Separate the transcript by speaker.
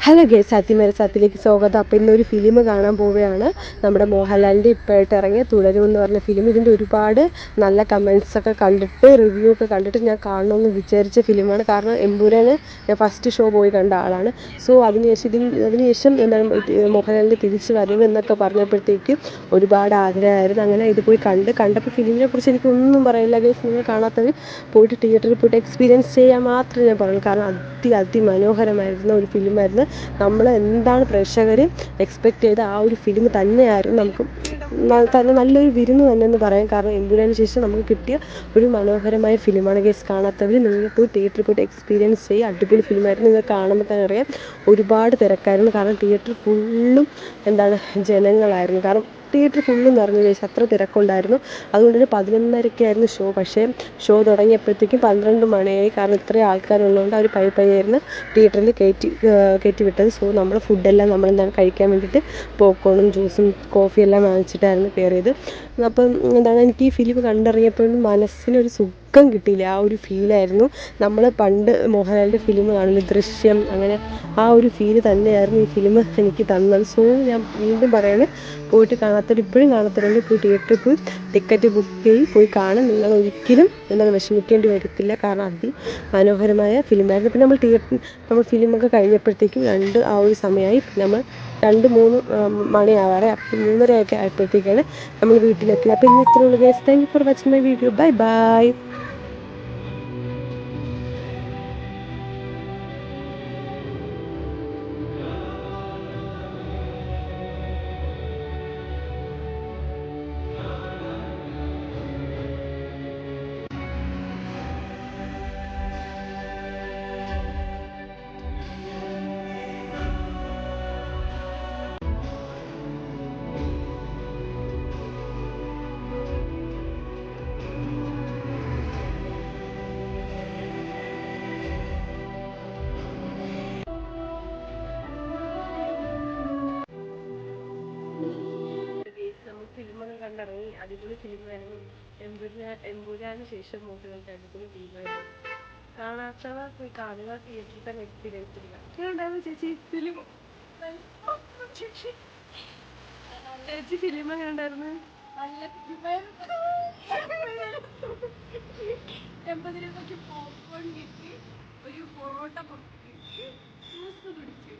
Speaker 1: Hello guys, സത്യത്തിലേക്ക് സ്വാഗതം. അപ്പോൾ ഇന്നൊരു ഫിലിം കാണാൻ പോവുകയാണ്. നമ്മുടെ മോഹൻലാലിൻ്റെ ഇപ്പോഴായിട്ട് ഇറങ്ങിയ തുടരും എന്ന് പറഞ്ഞ ഫിലിം. ഇതിൻ്റെ ഒരുപാട് നല്ല കമൻസൊക്കെ കണ്ടിട്ട്, റിവ്യൂ ഒക്കെ കണ്ടിട്ട് ഞാൻ കാണണമെന്ന് വിചാരിച്ച ഫിലിമാണ്. കാരണം എമ്പുരാന് ഞാൻ ഫസ്റ്റ് ഷോ പോയി കണ്ട ആളാണ്. സോ അതിനുശേഷം എന്താണ് മോഹൻലാലിൻ്റെ തിരിച്ച് വരവ് എന്നൊക്കെ പറഞ്ഞപ്പോഴത്തേക്കും ഒരുപാട് ആഗ്രഹമായിരുന്നു. അങ്ങനെ ഇത് പോയി കണ്ടപ്പോൾ ഫിലിമിനെ കുറിച്ച് എനിക്കൊന്നും പറയില്ല ഗൈസ്. നിങ്ങൾ കാണാത്തവർ പോയിട്ട് തിയേറ്ററിൽ പോയിട്ട് എക്സ്പീരിയൻസ് ചെയ്യാൻ മാത്രമേ ഞാൻ പറയുള്ളൂ. കാരണം അതിമനോഹരമായിരുന്ന ഒരു ഫിലിമായിരുന്നു. നമ്മൾ എന്താണ് പ്രേക്ഷകർ എക്സ്പെക്റ്റ് ചെയ്ത ആ ഒരു ഫിലിം തന്നെയായിരുന്നു. നമുക്ക് തന്നെ നല്ലൊരു വിരുന്ന് തന്നെ എന്ന് പറയാം. കാരണം എമ്പുരാന് ശേഷം നമുക്ക് കിട്ടിയ ഒരു മനോഹരമായ ഫിലിമാണ് ഗൈസ്. കാണാത്തവർ നിങ്ങൾ പോയി തിയേറ്ററിൽ പോയിട്ട് എക്സ്പീരിയൻസ് ചെയ്യുക. അടിപൊളി ഫിലിമായിരുന്നു. നിങ്ങൾ കാണുമ്പോൾ തന്നെ അറിയാം ഒരുപാട് തിരക്കായിരുന്നു. കാരണം തിയേറ്റർ ഫുള്ളും ജനങ്ങളായിരുന്നു. കാരണം തിയേറ്റർ ഫുള്ളും നിറഞ്ഞു ഗൈസ്. അത്ര തിരക്കുണ്ടായിരുന്നു. അതുകൊണ്ട് തന്നെ 11:30-ക്കായിരുന്നു ഷോ. പക്ഷേ ഷോ തുടങ്ങിയപ്പോഴത്തേക്കും 12 മണിയായി. കാരണം ഇത്രയും ആൾക്കാരുള്ളതുകൊണ്ട് അവർ പയ്യായിരുന്നു തിയേറ്ററിൽ കയറ്റി വിട്ടത്. സോ നമ്മൾ ഫുഡെല്ലാം നമ്മളെന്താണ് കഴിക്കാൻ വേണ്ടിയിട്ട് പോപ്കോണും ജ്യൂസും കോഫിയെല്ലാം വാങ്ങിച്ചിട്ടായിരുന്നു കയറിയത്. അപ്പം എനിക്ക് ഈ ഫിലിം കണ്ടിറങ്ങിയപ്പോഴും മനസ്സിനൊരു സുഖം കിട്ടിയില്ല. ആ ഒരു ഫീലായിരുന്നു. നമ്മൾ പണ്ട് മോഹൻലാലിൻ്റെ ഫിലിം കാണില്ലേ, ദൃശ്യം, അങ്ങനെ ആ ഒരു ഫീല് തന്നെയായിരുന്നു ഈ ഫിലിം എനിക്ക് തന്നത്. സോ ഞാൻ വീണ്ടും പറയുന്നത്, പോയിട്ട് ഇപ്പോഴും കാണാത്തവരുണ്ട് പോയി തിയേറ്ററിൽ പോയി ടിക്കറ്റ് ബുക്ക് ചെയ്ത് പോയി കാണും. നിങ്ങൾ ഒരിക്കലും വിഷമിക്കേണ്ടി വരത്തില്ല. കാരണം മനോഹരമായ ഫിലിമായിരുന്നു. പിന്നെ നമ്മൾ ഫിലിമൊക്കെ കഴിഞ്ഞപ്പോഴത്തേക്കും ആ ഒരു സമയമായി. നമ്മൾ 2-3 മണിയാവാറെ. അപ്പം 3:30 ആയപ്പോഴത്തേക്കാണ് നമ്മൾ വീട്ടിലെത്തിയത്. അപ്പോൾ ഇന്ന് ഇത്രയുള്ള guys. Thank you for watching my video. Bye bye. നമ്മൾ ഫിലിമൊക്കെ കണ്ടിറങ്ങി. അടിപൊളി ഫിലിമായിരുന്നു. എമ്പുരാന് ശേഷം മോഹൻലാലിൻ്റെ അടിപൊളി ഫിലിമായിരുന്നു. കാണാത്തവർ പോയി കാണുക. തിയേറ്ററിൽ തന്നെ എക്സ്പീരിയൻസ് ചെയ്യുക. എങ്ങനെയുണ്ടായിരുന്നു ചേച്ചി ഫിലിം? ചേച്ചി ഫിലിം എങ്ങനെ ഉണ്ടായിരുന്നു?
Speaker 2: നല്ല ഫിലിമായിരുന്നു. 80 രൂപയ്ക്ക് പോപ്കോൺ കിട്ടി, ഒരു പൊറോട്ട ജ്യൂസ് കുടിച്ചു.